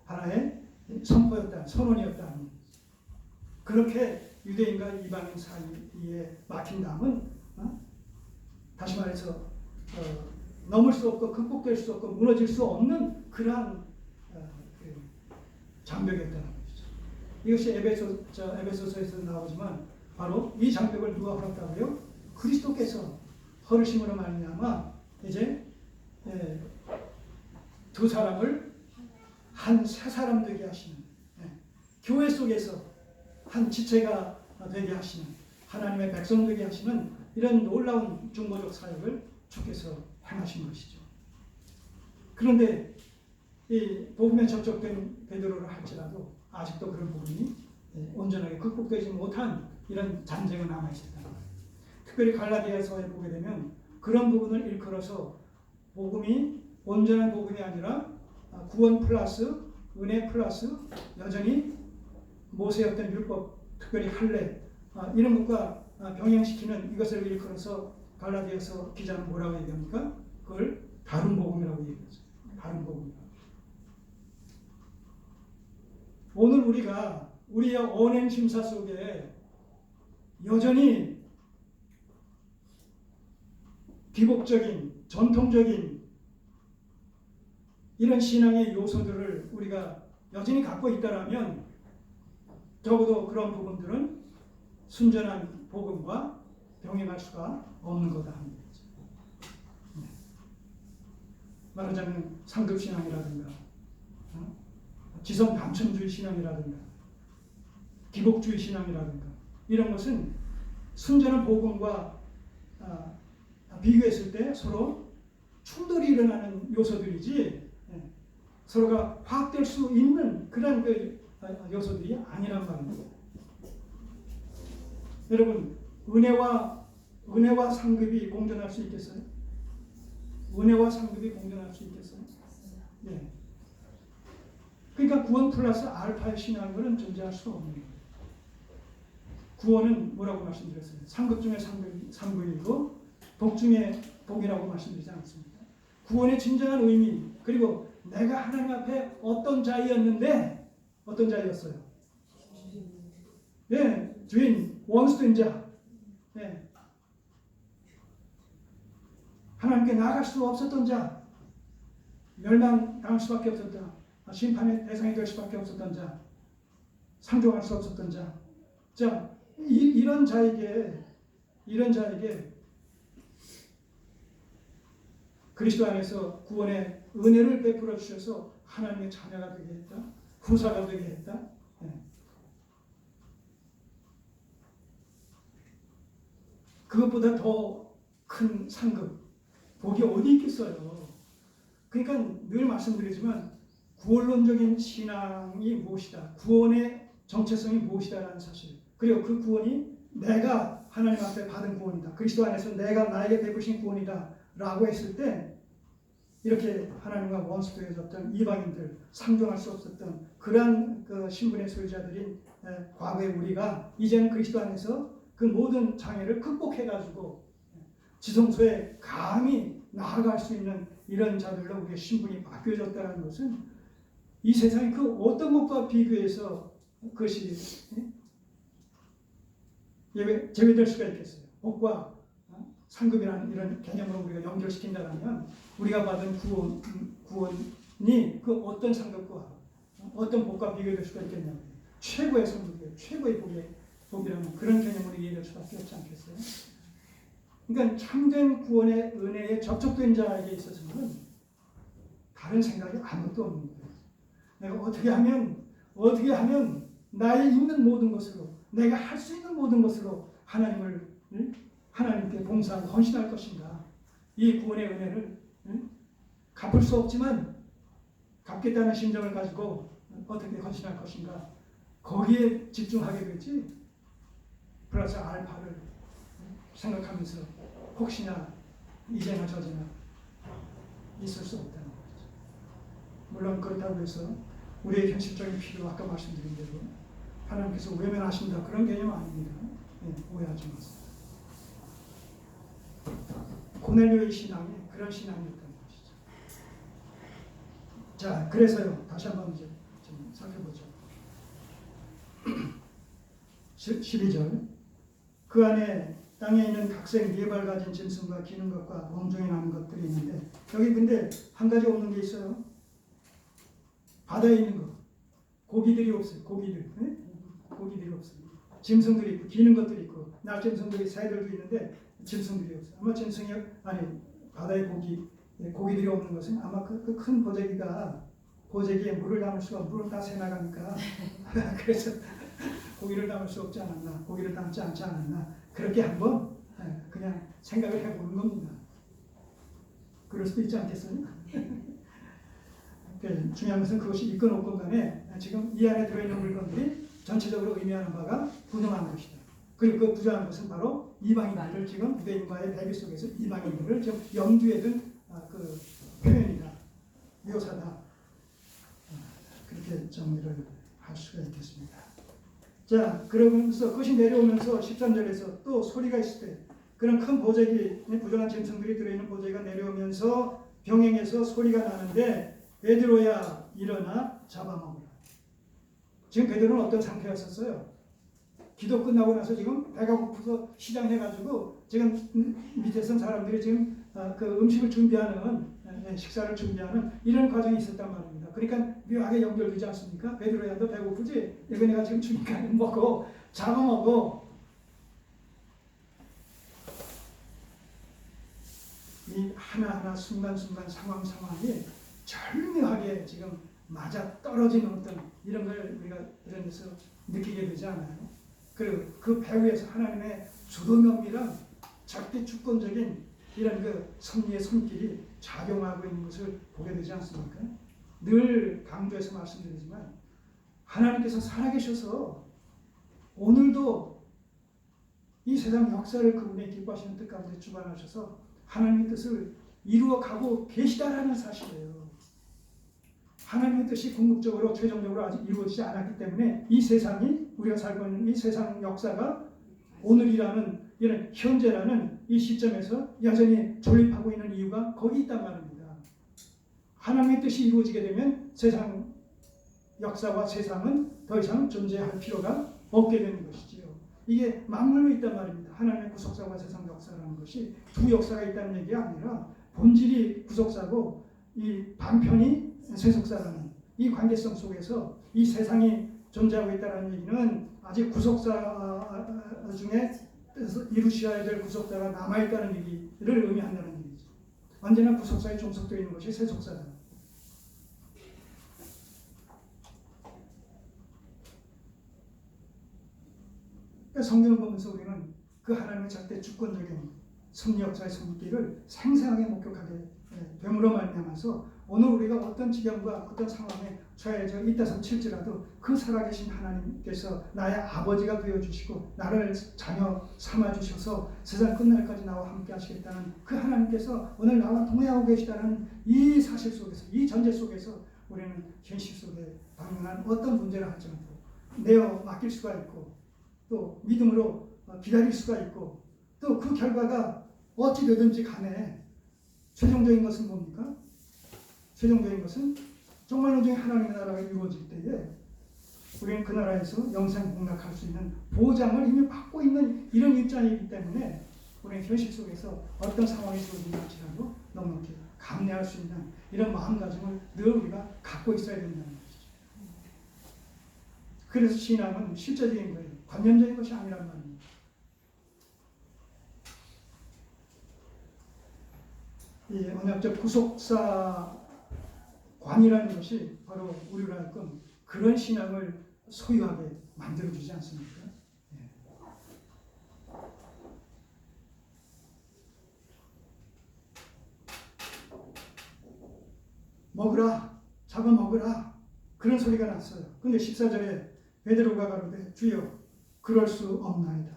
하나의 선포였다, 선언이었다. 그렇게 유대인과 이방인 사이에 막힌 다음은 다시 말해서 넘을 수 없고 극복될 수 없고 무너질 수 없는 그러한 장벽이었다는 것이죠. 이것이 에베소서에서 나오지만 바로 이 장벽을 누가 헐었다고요? 그리스도께서 헐으심으로 말미암아 이제 두 사람을 한 새 사람 되게 하시는, 교회 속에서 한 지체가 되게 하시는, 하나님의 백성 되게 하시는 이런 놀라운 중보적 사역을 주께서 행하신 것이죠. 그런데 이 복음에 접촉된 베드로를 할지라도 아직도 그런 부분이 온전하게 극복되지 못한 이런 잔재가 남아있었다는 거예요. 특별히 갈라디아서에 보게 되면 그런 부분을 일컬어서 복음이 온전한 복음이 아니라 구원 플러스 은혜 플러스 여전히 모세였던 율법, 특별히 할례 이런 것과 병행시키는 이것을 일컬어서 갈라디아서 기자는 뭐라고 얘기합니까? 그걸 다른 복음이라고 얘기하죠. 다른 복음이라고. 오늘 우리가 우리의 언행 심사 속에 여전히 기복적인 전통적인 이런 신앙의 요소들을 우리가 여전히 갖고 있다면 적어도 그런 부분들은 순전한 복음과 병행할 수가 없는 거다 하는 거죠. 말하자면 상급신앙이라든가 지성감천주의 신앙이라든가 기복주의 신앙이라든가 이런 것은 순전한 복음과 비교했을 때 서로 충돌이 일어나는 요소들이지 서로가 화합될 수 있는 그런 요소들이 아니란 말입니다. 여러분, 은혜와 상급이 공존할 수 있겠어요? 은혜와 상급이 공존할 수 있겠어요? 네. 그러니까 구원 플러스 알파의 신앙은 존재할 수 없는 거예요. 구원은 뭐라고 말씀드렸어요? 상급 중에 상급이고 복 중에 복이라고 말씀드리지 않습니까? 구원의 진정한 의미, 그리고 내가 하나님 앞에 어떤 자였는데 어떤 자였어요? 네, 주인, 원수된 자. 네. 하나님께 나아갈 수 없었던 자, 멸망당할 수밖에 없었던 자, 심판의 대상이 될 수밖에 없었던 자, 상종할 수 없었던 자. 자, 이런 자에게 그리스도 안에서 구원의 은혜를 베풀어 주셔서 하나님의 자녀가 되게 했다. 후사가 되게 했다. 그것보다 더 큰 상급, 복이 어디 있겠어요. 그러니까 늘 말씀드리지만 구원론적인 신앙이 무엇이다. 구원의 정체성이 무엇이다라는 사실. 그리고 그 구원이 내가 하나님 앞에 받은 구원이다. 그리스도 안에서 내가 나에게 베푸신 구원이다. 라고 했을 때 이렇게 하나님과 원수되어졌던 이방인들, 상종할 수 없었던 그러한 신분의 소유자들인 과거의 우리가 이제는 그리스도 안에서 그 모든 장애를 극복해가지고 지성소에 감히 나아갈 수 있는 이런 자들로 우리의 신분이 바뀌어졌다는 것은 이 세상의 그 어떤 것과 비교해서 그것이 제외될 수가 있겠어요. 복과 상급이라는 이런 개념으로 우리가 연결시킨다면 우리가 받은 구원이 그 어떤 상급과 어떤 복과 비교될 수가 있겠냐면 최고의 상급이에요. 최고의 복이라는 그런 개념으로 이해될 수밖에 없지 않겠어요? 그러니까 참된 구원의 은혜에 접촉된 자에게 있어서는 다른 생각이 아무것도 없는 거예요. 내가 어떻게 하면 나의 있는 모든 것으로 내가 할 수 있는 모든 것으로 하나님께 봉사하고 헌신할 것인가. 이 구원의 은혜를 갚을 수 없지만 갚겠다는 심정을 가지고 어떻게 헌신할 것인가. 거기에 집중하게 되지 플러스 알파를 생각하면서 혹시나 이제나 저제나 있을 수 없다는 거죠. 물론 그렇다고 해서 우리의 현실적인 필요, 아까 말씀드린 대로 하나님께서 외면하신다 그런 개념 아닙니다. 오해하지 마세요. 고넬료의 신앙이 그런 신앙이었다는 것이죠. 자, 그래서요. 다시 한번 이제 좀 살펴보죠. 12절. 그 안에 땅에 있는 각색 네 발 가진 짐승과 기는 것과 몸 중에 나는 것들이 있는데, 여기 근데 한 가지 없는 게 있어요. 바다에 있는 거. 고기들이 없어요. 고기들. 네? 고기들이 없어요. 짐승들이 있고 기는 것들이 있고 날짐승들이 새들도 있는데 짐승들이 없어요. 아마 짐승이 아니 바다에 고기들이 없는 것은 아마 그 큰 보재기에 물을 담을 수가 물은 다 새나가니까 그래서 고기를 담을 수 없지 않았나, 고기를 담지 않지 않았나, 그렇게 한번 그냥 생각을 해보는 겁니다. 그럴 수도 있지 않겠어요? 중요한 것은 그것이 있건 없건 간에 지금 이 안에 들어있는 물건들이 전체적으로 의미하는 바가 부정한 것이다. 그리고 그 부정한 것은 바로 이방인들을 지금 유대인과의 대비 속에서 이방인들을 지금 염두에 둔 그 표현이다, 묘사다. 그렇게 정리를 할 수가 있겠습니다. 자, 그러면서 그것이 내려오면서 13절에서 또 소리가 있을 때 그런 큰 보재기, 부정한 짐승들이 들어있는 보재기가 내려오면서 병행해서 소리가 나는데 베드로야 일어나 잡아먹으라. 지금 베드로는 어떤 상태였었어요? 기도 끝나고 나서 지금 배가 고파서 시장해가지고 지금 밑에 선 사람들이 지금 그 음식을 준비하는, 식사를 준비하는 이런 과정이 있었단 말입니다. 그러니까 묘하게 연결되지 않습니까? 베드로야 너 배고프지? 이거 내가 지금 주니까 먹고 잡아먹어. 이 하나하나 순간순간 상황이 절묘하게 지금 맞아 떨어지는 어떤 이런 걸 우리가 이런 데서 느끼게 되지 않아요? 그리고 그 배후에서 하나님의 주도면밀한 절대 주권적인 이런 그 섭리의 손길이 작용하고 있는 것을 보게 되지 않습니까? 늘 강조해서 말씀드리지만 하나님께서 살아계셔서 오늘도 이 세상 역사를 그분의 기뻐하시는 뜻 가운데 주관하셔서 하나님의 뜻을 이루어가고 계시다라는 사실이에요. 하나님의 뜻이 궁극적으로 최종적으로 아직 이루어지지 않았기 때문에 이 세상이, 우리가 살고 있는 이 세상 역사가 오늘이라는 이런 현재라는 이 시점에서 여전히 존립하고 있는 이유가 거기 있단 말입니다. 하나님의 뜻이 이루어지게 되면 세상 역사와 세상은 더 이상 존재할 필요가 없게 되는 것이지요. 이게 맞물려 있단 말입니다. 하나님의 구속사와 세상 역사라는 것이 두 역사가 있다는 얘기가 아니라 본질이 구속사고 이 반편이 세속사라는 이 관계성 속에서 이 세상이 존재하고 있다는 얘기는 아직 구속사 중에 이루셔야 될 구속사가 남아있다는 얘기를 의미한다는 얘기죠. 언제나 구속사에 종속되어 있는 것이 세속사다. 성경을 보면서 우리는 그 하나님의 절대 주권적인 섭리 역사의 손길을 생생하게 목격하게 됨으로 말미암아서 오늘 우리가 어떤 지경과 어떤 상황에 처해져 있다선 칠지라도 그 살아계신 하나님께서 나의 아버지가 되어주시고 나를 자녀 삼아주셔서 세상 끝날까지 나와 함께 하시겠다는 그 하나님께서 오늘 나와 동행하고 계시다는 이 사실 속에서, 이 전제 속에서 우리는 현실 속에 당면한 어떤 문제를 할지라도 내어 맡길 수가 있고 또 믿음으로 기다릴 수가 있고 또 그 결과가 어찌 되든지 간에 최종적인 것은 뭡니까? 최종적인 것은 정말로 중에 하나님의 나라가 이루어질 때에 우리는 그 나라에서 영생복락할 수 있는 보장을 이미 받고 있는 이런 입장이기 때문에 우리는 현실 속에서 어떤 상황이 주어질지라도 넉넉히 감내할 수 있는 이런 마음가짐을 늘 우리가 갖고 있어야 된다는 것이죠. 그래서 신앙은 실제적인 거예요. 관념적인 것이 아니란 말입니다. 이 언약적 구속사관이라는 것이 바로 우리로 하여금 그런 신앙을 소유하게 만들어주지 않습니까? 예. 먹으라, 잡아먹으라 그런 소리가 났어요. 근데 14절에 베드로가 가로되 주여 그럴 수 없나이다.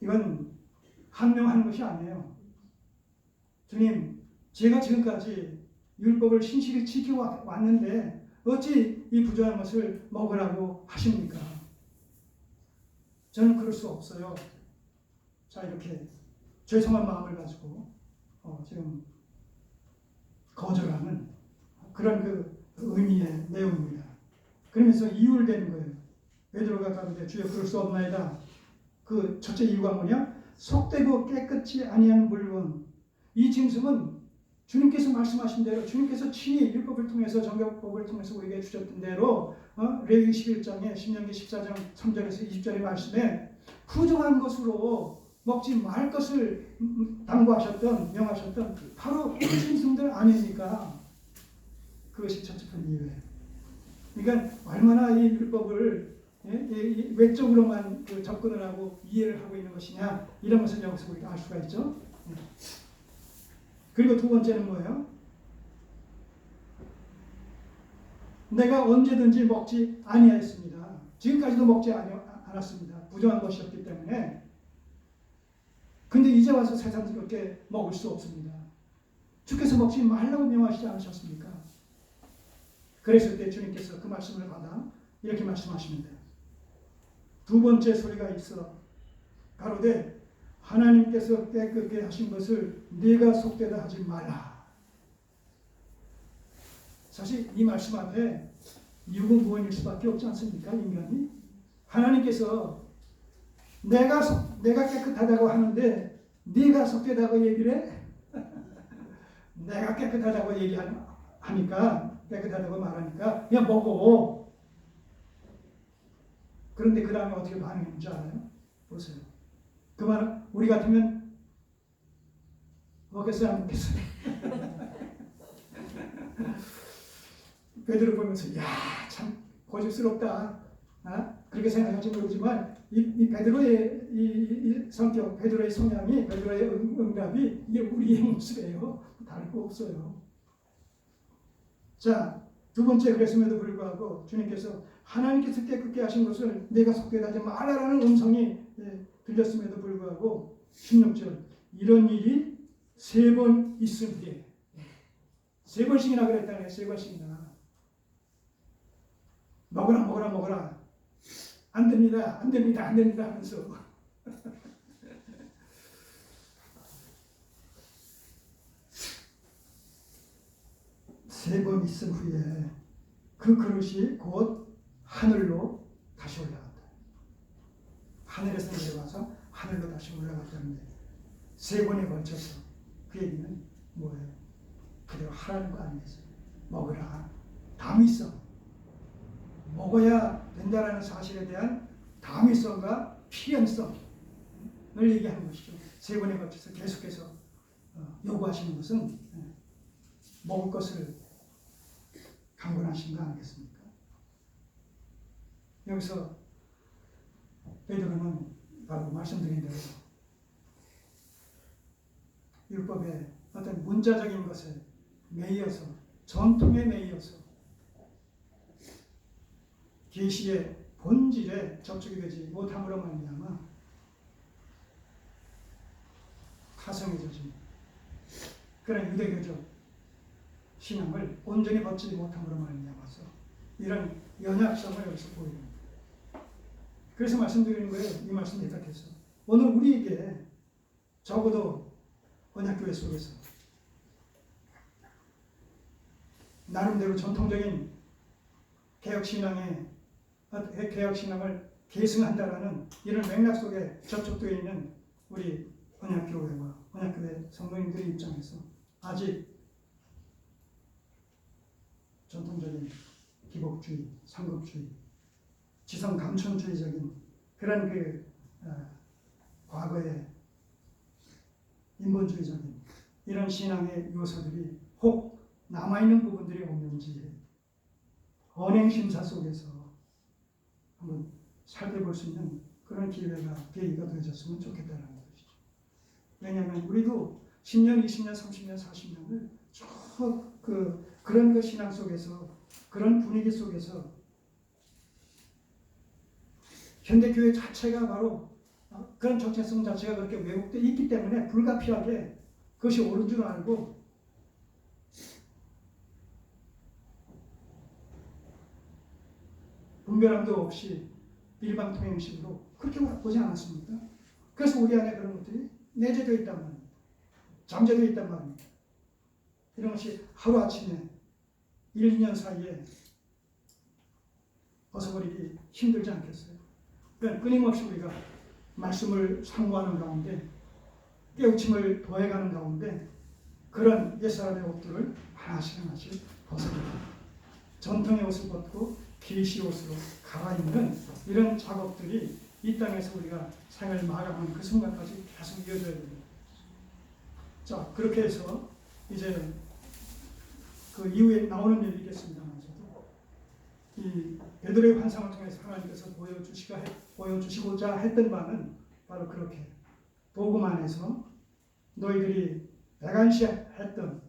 이건 한명하는 것이 아니에요. 주님, 제가 지금까지 율법을 신실히 지켜왔는데 어찌 이 부정한 것을 먹으라고 하십니까? 저는 그럴 수 없어요. 자, 이렇게 죄송한 마음을 가지고 지금 거절하는 그런 그 의미의 내용입니다. 그러면서 이유를 대는 거예요. 베드로가 가로되 주여 그럴 수 없나이다. 그 첫째 이유가 뭐냐? 속되고 깨끗이 아니한 물건. 이 짐승은 주님께서 말씀하신 대로 주님께서 친히 율법을 통해서 정결법을 통해서 우리에게 주셨던 대로 레위기 11장에 신명기 14장 3절에서 20절의 말씀에 부정한 것으로 먹지 말 것을 당부하셨던 명하셨던 바로 그 짐승들 아닙니까? 그것이 첫째 이유예요. 그러니까 얼마나 이 율법을 외적으로만 접근을 하고 이해를 하고 있는 것이냐 이런 것을 여기서 우리가 알 수가 있죠. 그리고 두 번째는 뭐예요? 내가 언제든지 먹지 아니하였습니다. 지금까지도 먹지 않았습니다. 부정한 것이었기 때문에. 근데 이제 와서 새삼스럽게 먹을 수 없습니다. 주께서 먹지 말라고 명하시지 않으셨습니까? 그랬을 때 주님께서 그 말씀을 받아 이렇게 말씀하십니다. 두 번째 소리가 있어 가로되 하나님께서 깨끗게 하신 것을 네가 속되다 하지 말라. 사실 이 말씀 앞에 유구무원일 수밖에 없지 않습니까? 인간이 하나님께서 내가 깨끗하다고 하는데 네가 속되다고 얘기를 해? 내가 깨끗하다고 얘기하니까 깨끗하다고 말하니까 그냥 먹어. 그런데 그 다음에 어떻게 반응했는지 알아요? 보세요. 그 말은 우리 같으면 먹겠어요? 안 먹겠어요? 베드로 보면서 야, 참 고집스럽다. 그렇게 생각할지 모르지만 이 베드로의 이 성격, 베드로의 성향이, 베드로의 응답이 이게 우리의 모습이에요. 다를 거 없어요. 자, 두 번째 그랬음에도 불구하고 주님께서 하나님께서 깨끗게 하신 것을 내가 속되다 하지 말라라는 음성이 들렸음에도 불구하고 16절 이런 일이 3번 있을 때 3번씩이나 그랬다네. 3번씩이나 먹어라 안 됩니다 하면서 세 번 있은 후에 그 그릇이 곧 하늘로 다시 올라갔다. 하늘에서 내려와서 하늘로 다시 올라갔다는데 3번에 걸쳐서 그 얘기는 뭐예요? 그대로 하라는 거 아니겠어요? 먹으라. 당위성. 먹어야 된다라는 사실에 대한 당위성과 필연성을 얘기하는 것이죠. 3번에 걸쳐서 계속해서 요구하시는 것은 먹을 것을 강권하신 거 아니겠습니까? 여기서 베드로는 바로 말씀드린 대로 율법의 어떤 문자적인 것에 매여서 전통에 매여서 계시의 본질에 접촉이 되지 못함으로 말미암아 타성해져진 그런 유대교적 신앙을 온전히 벗지 못함으로 말미암아서 이런 연약성을 여기서 보입니다. 그래서 말씀드리는 거예요. 이 말씀 대답해서 오늘 우리에게 적어도 언약교회 속에서 나름대로 전통적인 개혁신앙을 계승한다라는 이런 맥락 속에 접촉되어 있는 우리 언약교회와 언약교회 성도님들의 입장에서 아직 전통적인 기복주의, 상급주의, 지성 감천주의적인 그런 과거의 인본주의적인 이런 신앙의 요소들이 혹 남아있는 부분들이 없는지 언행심사 속에서 한번 살펴볼 수 있는 그런 계기가 되어졌으면 좋겠다는 것이죠. 왜냐하면 우리도 10년, 20년, 30년, 40년을 쭉 그런 그 신앙 속에서 그런 분위기 속에서 현대교회 자체가 바로 그런 정체성 자체가 그렇게 왜곡되어 있기 때문에 불가피하게 그것이 옳은 줄 알고 분별함도 없이 일방통행식으로 그렇게 보지 않았습니까? 그래서 우리 안에 그런 것들이 내재되어 있단 말입니다. 잠재되어 있단 말입니다. 이런 것이 하루아침에 1, 2년 사이에 벗어버리기 힘들지 않겠어요? 그러니까 끊임없이 우리가 말씀을 상고하는 가운데 깨우침을 더해가는 가운데 그런 옛사람의 옷들을 하나씩 벗어버리고 전통의 옷을 벗고 계시의 옷으로 갈아입는 이런 작업들이 이 땅에서 우리가 생을 마감하는 그 순간까지 계속 이어져야 됩니다. 자, 그렇게 해서 이제 그 이후에 나오는 일이 있겠습니다만서도 이 베드로의 환상을 통해서 하나님께서 보여주시고자 했던 바는 바로 그렇게 복음 안에서 너희들이 배관시했던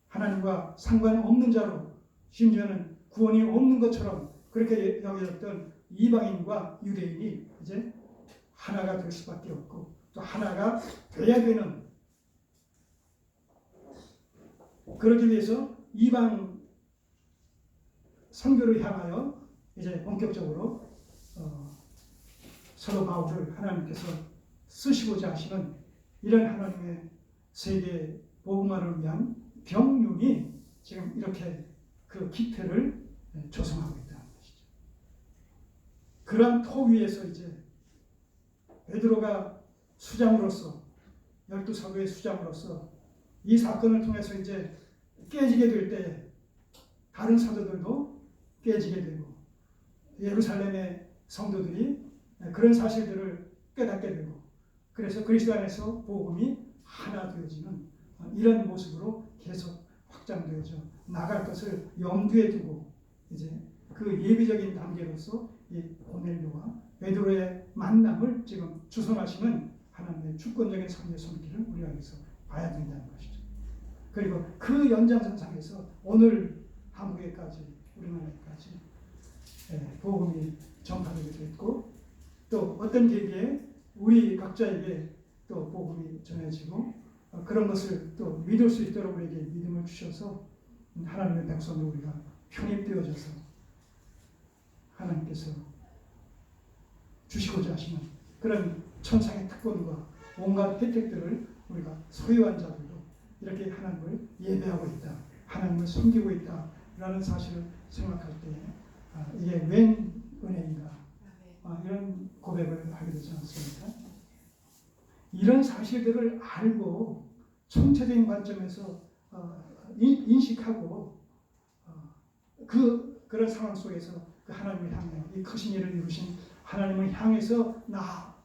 하나님과 상관없는 자로 심지어는 구원이 없는 것처럼 그렇게 여겨졌던 이방인과 유대인이 이제 하나가 될 수밖에 없고 또 하나가 돼야 되는, 그러기 위해서 이방 선교를 향하여 이제 본격적으로 사도 바울을 하나님께서 쓰시고자 하시는 이런 하나님의 세계 복음화를 위한 병륜이 지금 이렇게 그 기태를 조성하고 있다는 것이죠. 그러한 토 위에서 이제 베드로가 수장으로서 12사도의 수장으로서 이 사건을 통해서 이제 깨지게 될 때 다른 사도들도 깨지게 되고 예루살렘의 성도들이 그런 사실들을 깨닫게 되고 그래서 그리스도 안에서 복음이 하나 되어지는 이런 모습으로 계속 확장되어져 나갈 것을 염두에 두고 이제 그 예비적인 단계로서 이 고넬료와 베드로의 만남을 지금 주선하시는 하나님의 주권적인 선의 손길을 우리가 여기서 봐야 된다는 것이죠. 그리고 그 연장선상에서 오늘 한국에까지 우리나라에까지 복음이 전파되게 됐고 또 어떤 계기에 우리 각자에게 또 복음이 전해지고 그런 것을 또 믿을 수 있도록 우리에게 믿음을 주셔서 하나님의 백성으로 우리가 편입되어져서 하나님께서 주시고자 하시는 그런 천상의 특권과 온갖 혜택들을 우리가 소유한 자들도 이렇게 하나님을 예배하고 있다, 하나님을 섬기고 있다라는 사실을 생각할 때 이게 웬 은혜인가 이런 고백을 하게 되지 않습니까? 이런 사실들을 알고 총체적인 관점에서 인식하고 그런 상황 속에서 그 하나님을 향해 이 크신 일을 이루신 하나님을 향해서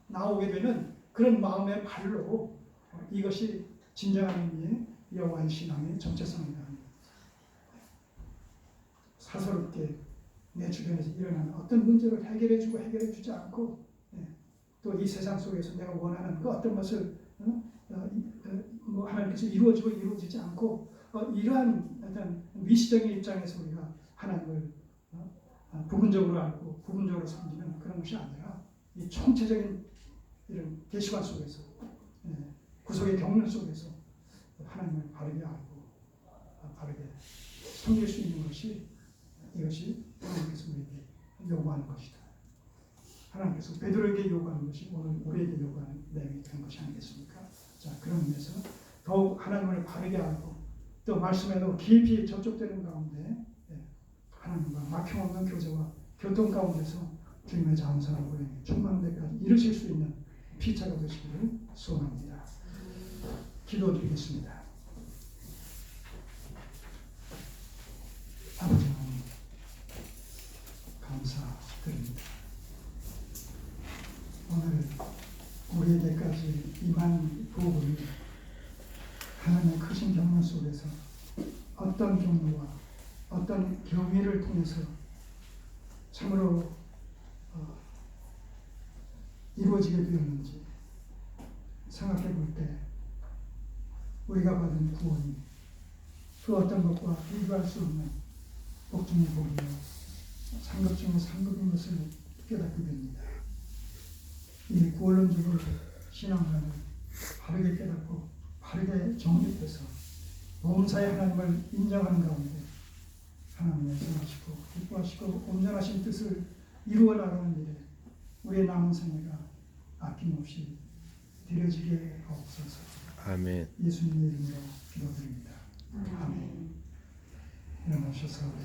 나오게 되는 그런 마음의 발로 이것이 진정한 의미의 여호와의 신앙의 정체성이다. 사사롭게 내 주변에서 일어나는 어떤 문제를 해결해주고 해결해주지 않고 또 이 세상 속에서 내가 원하는 그 어떤 것을 하나님께서 이루어지고 이루어지지 않고 이러한 어떤 미시적인 입장에서 우리가 하나님을 부분적으로 알고 부분적으로 섬기는 그런 것이 아니라 이 총체적인 이런 계시관 속에서 구속의 경륜 속에서 하나님을 바르게 알고 바르게 섬길 수 있는 것이 이것이 하나님께서 우리에게 요구하는 것이다. 하나님께서 베드로에게 요구하는 것이 오늘 우리에게 요구하는 내용이 되는 것이 아니겠습니까? 자, 그런 의미에서 더욱 하나님을 바르게 알고 또 말씀에도 깊이 접촉되는 가운데 하나님과 막힘없는 교제와 교통 가운데서 주님의 자원사라고 충만한 데까지 이르실 수 있는 피차가 되시기를 소원합니다. 기도드리겠습니다. 아버지 하나님 감사드립니다. 오늘 우리에게까지 임한 복음이 하나님의 크신 경륜 속에서 어떤 경로와 어떤 경위를 통해서 참으로 이루어지게 되었는지 생각해 볼 때 우리가 받은 구원이 그 어떤 것과 비교할 수 없는 복 중의 복이요 상급 중의 상급인 것을 깨닫게 됩니다. 이 구원론적으로 신앙관을 바르게 깨닫고 바르게 정립해서 범사의 하나님을 인정하는 가운데 하나님의 선하시고 기뻐하시고 온전하신 뜻을 이루어 나가는 일에 우리의 남은 생애가 아낌없이 드려지게 하옵소서. 아멘. 예수님의 이름으로 기도드립니다. 아멘. 일어나셔서 우리